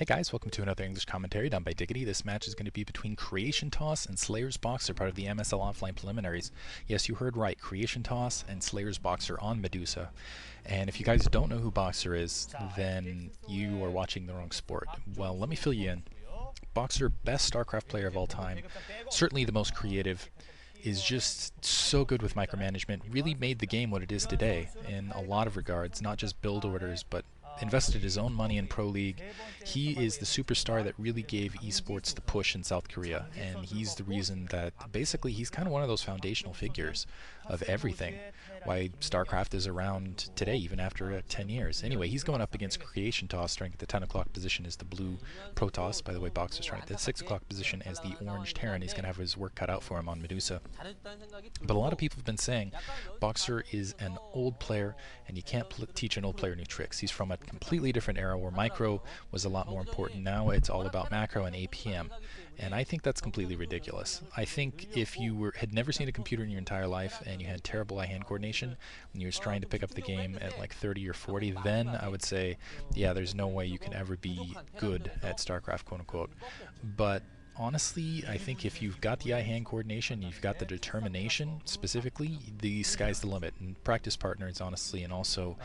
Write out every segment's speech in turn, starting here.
Hey guys, welcome to another English commentary done by Diggity. This match is going to be between CreationToss and Slayer's Boxer, part of the MSL offline preliminaries. Yes, you heard right, CreationToss and Slayer's Boxer on Medusa. And if you guys don't know who Boxer is, then you are watching the wrong sport. Well, let me fill you in. Boxer, best StarCraft player of all time, certainly the most creative, is just so good with micromanagement, really made the game what it is today in a lot of regards, not just build orders, but invested his own money in Pro League. He is the superstar that really gave esports the push in South Korea, and he's the reason that basically he's kind of one of those foundational figures of everything, why StarCraft is around today, even after 10 years. Anyway, he's going up against CreationToss, starting at the 10 o'clock position as the blue Protoss. By the way, Boxer's starting at the 6 o'clock position as the orange Terran. He's going to have his work cut out for him on Medusa. But a lot of people have been saying Boxer is an old player, and you can't teach an old player new tricks. He's from a completely different era where micro was a lot more important. Now it's all about macro and APM. And I think that's completely ridiculous. I think if you had never seen a computer in your entire life and you had terrible eye-hand coordination when you were trying to pick up the game at like 30 or 40, then I would say, yeah, there's no way you can ever be good at StarCraft, quote-unquote. But honestly, I think if you've got the eye-hand coordination, you've got the determination specifically, the sky's the limit. And practice partners, honestly, and also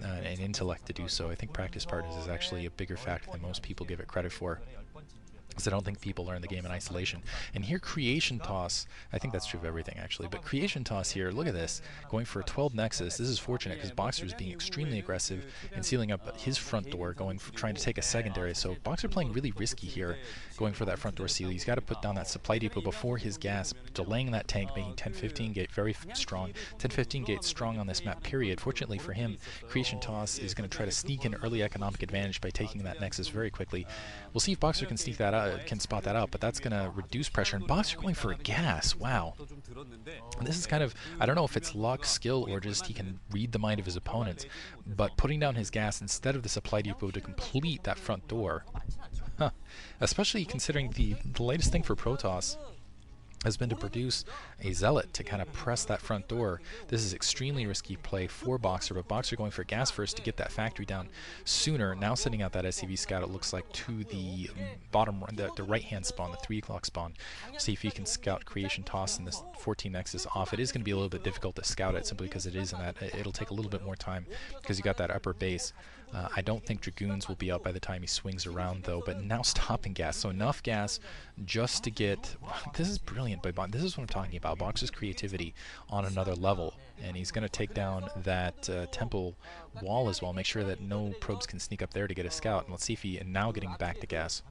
an intellect to do so. I think practice partners is actually a bigger factor than most people give it credit for, because I don't think people learn the game in isolation. And here CreationToss, I think that's true of everything actually, but CreationToss here, look at this, going for a 12 Nexus. This is fortunate because Boxer is being extremely aggressive and sealing up his front door, trying to take a secondary. So Boxer playing really risky here, going for that front door seal. He's got to put down that supply depot before his gas, delaying that tank, making 10-15 gate very strong. 10-15 gate strong on this map, period. Fortunately for him, CreationToss is going to try to sneak an early economic advantage by taking that Nexus very quickly. We'll see if Boxer can sneak that out. Can spot that out, but that's going to reduce pressure. And Boxer going for a gas. Wow. And this is kind of, I don't know if it's luck, skill, or just he can read the mind of his opponents, but putting down his gas instead of the supply depot to complete that front door. Huh. Especially considering the latest thing for Protoss has been to produce a Zealot to kind of press that front door. This is extremely risky play for Boxer, but Boxer going for gas first to get that factory down sooner. Now sending out that SCV scout, it looks like, to the bottom, the right-hand spawn, the 3 o'clock spawn. See if he can scout CreationToss and this 14 Nexus off. It is going to be a little bit difficult to scout it simply because it is in that. It'll take a little bit more time because you got that upper base. I don't think Dragoons will be out by the time he swings around, though, but now stopping gas. So enough gas just to get... This is brilliant by Boxer. This is what I'm talking about. Boxer's creativity on another level. And he's going to take down that temple wall as well, make sure that no probes can sneak up there to get a scout. And let's see if he... And now getting back to gas.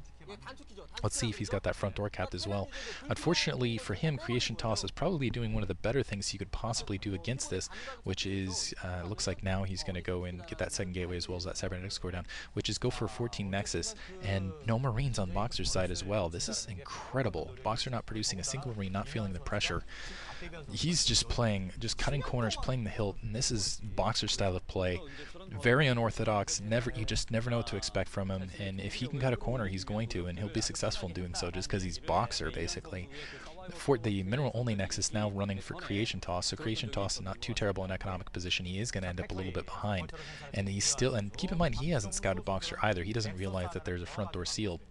Let's see if he's got that front door capped as well. Unfortunately for him, CreationToss is probably doing one of the better things he could possibly do against this, which is, looks like now he's going to go and get that second gateway as well as that cybernetics core down, which is go for a 14 Nexus, and no Marines on Boxer's side as well. This is incredible. Boxer not producing a single Marine, not feeling the pressure. He's just playing, just cutting corners, playing the hilt, and this is Boxer's style of play. Very unorthodox. You just never know what to expect from him, and if he can cut a corner, he's going to, and he'll be successful in doing so just because he's Boxer, basically. For the mineral-only Nexus now running for CreationToss, so CreationToss is not too terrible in economic position. He is going to end up a little bit behind, and he's still, and keep in mind, he hasn't scouted Boxer either. He doesn't realize that there's a front door seal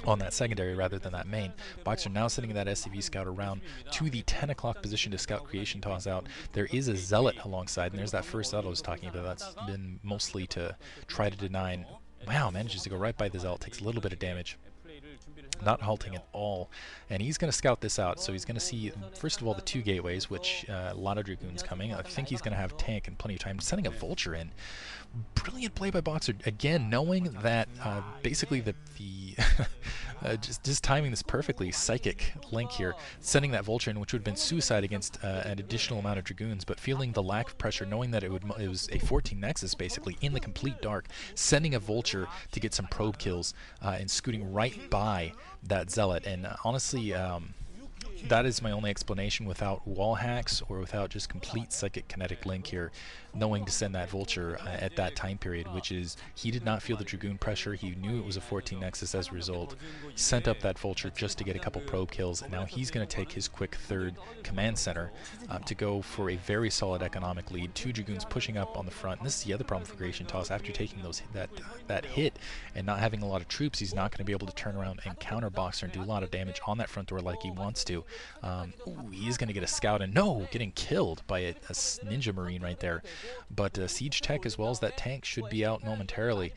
on that secondary rather than that main. Boxer now sending that SCV scout around to the 10 o'clock position to scout CreationToss out. There is a Zealot alongside, and there's that first Zealot I was talking about. That's been mostly to try to deny. Wow, manages to go right by the Zealot, takes a little bit of damage. Not halting at all, and he's going to scout this out. So he's going to see, first of all, the 2 gateways, which a lot of Dragoons coming. I think he's going to have tank and plenty of time. Sending a Vulture in. Brilliant play by Boxer, again, knowing that basically the just timing this perfectly. Psychic link here, sending that Vulture in, which would have been suicide against an additional amount of Dragoons, but feeling the lack of pressure, knowing that it was a 14 Nexus basically in the complete dark, sending a Vulture to get some probe kills and scooting right by that Zealot. And honestly, that is my only explanation without wall hacks or without just complete psychic kinetic link here, knowing to send that vulture at that time period, which is he did not feel the Dragoon pressure. He knew it was a 14 Nexus as a result, sent up that vulture just to get a couple probe kills, and now he's going to take his quick third command center to go for a very solid economic lead. Two Dragoons pushing up on the front, and this is the other problem for CreationToss. After taking that hit and not having a lot of troops, he's not going to be able to turn around and counter Boxer and do a lot of damage on that front door like he wants to. Ooh, he is going to get a scout, and no, getting killed by a ninja marine right there. But Siege Tech as well as that tank should be out momentarily.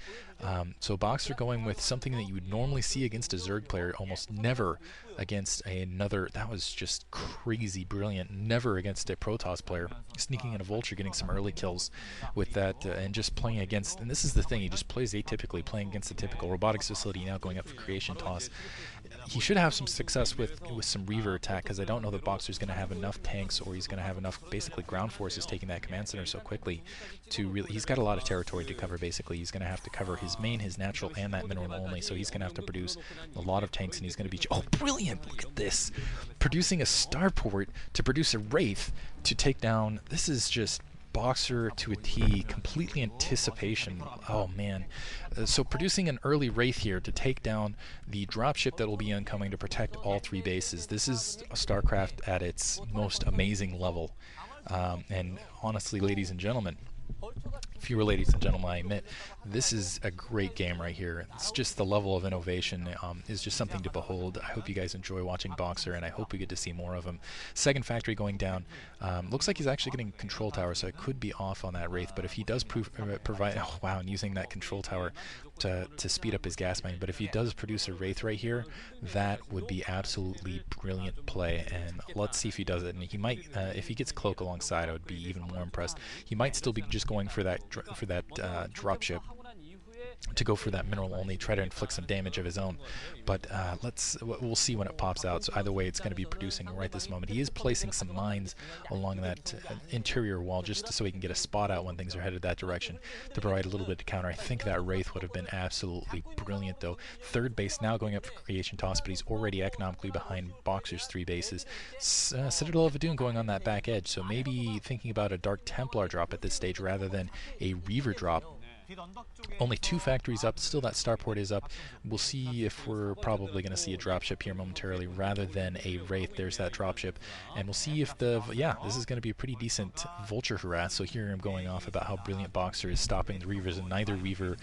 So Boxer going with something that you would normally see against a Zerg player, almost never against another. That was just crazy brilliant. Never against a Protoss player. Sneaking in a Vulture, getting some early kills with that, and just playing against, and this is the thing, he just plays atypically, playing against the typical robotics facility, now going up for CreationToss. He should have some success with some Reaver attack, because I don't know that Boxer's going to have enough tanks, or he's going to have enough basically ground forces taking that command center so quickly to really. He's got a lot of territory to cover. Basically, he's going to have to cover his main, his natural, and that mineral only. So he's going to have to produce a lot of tanks, and he's going to be. Oh, brilliant! Look at this, producing a starport to produce a Wraith to take down. This is just Boxer to a T, completely anticipation. Oh man. So producing an early Wraith here to take down the dropship that will be incoming to protect all three bases. This is a StarCraft at its most amazing level. And honestly, ladies and gentlemen, fewer ladies and gentlemen, I admit, this is a great game right here. It's just the level of innovation is just something to behold. I hope you guys enjoy watching Boxer, and I hope we get to see more of him. Second factory going down. Looks like he's actually getting control tower, so I could be off on that Wraith, but if he does provide, oh wow, and using that control tower to speed up his gas mine, but if he does produce a Wraith right here, that would be absolutely brilliant play, and let's see if he does it. And he might, if he gets Cloak alongside, I would be even more impressed. He might still be just going for that dropship to go for that mineral only, try to inflict some damage of his own, but we'll see when it pops out. So either way, it's going to be producing right this moment. He is placing some mines along that interior wall just so he can get a spot out when things are headed that direction to provide a little bit to counter. I think that Wraith would have been absolutely brilliant though. Third base now going up for CreationToss, but he's already economically behind Boxer's three bases. Citadel of Adun going on that back edge, so maybe thinking about a Dark Templar drop at this stage rather than a Reaver drop. Only two factories up, still that starport is up. We'll see if we're probably going to see a dropship here momentarily rather than a Wraith. There's that dropship, and we'll see if this is going to be a pretty decent Vulture harass. So here I'm going off about how brilliant Boxer is stopping the Reavers, and neither Reaver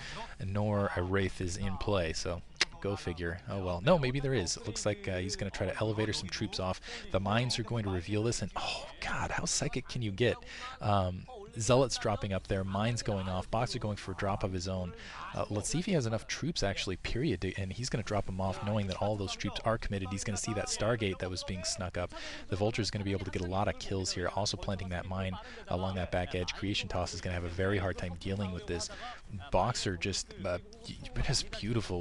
nor a Wraith is in play, so go figure. Oh well, no, maybe there is. It looks like he's going to try to elevator some troops off. The mines are going to reveal this, and oh god, how psychic can you get? Zealots dropping up there, mines going off, Boxer going for a drop of his own. Let's see if he has enough troops actually, period, and he's going to drop them off knowing that all those troops are committed. He's going to see that Stargate that was being snuck up. The Vulture is going to be able to get a lot of kills here, also planting that mine along that back edge. CreationToss is going to have a very hard time dealing with this. Boxer just beautiful with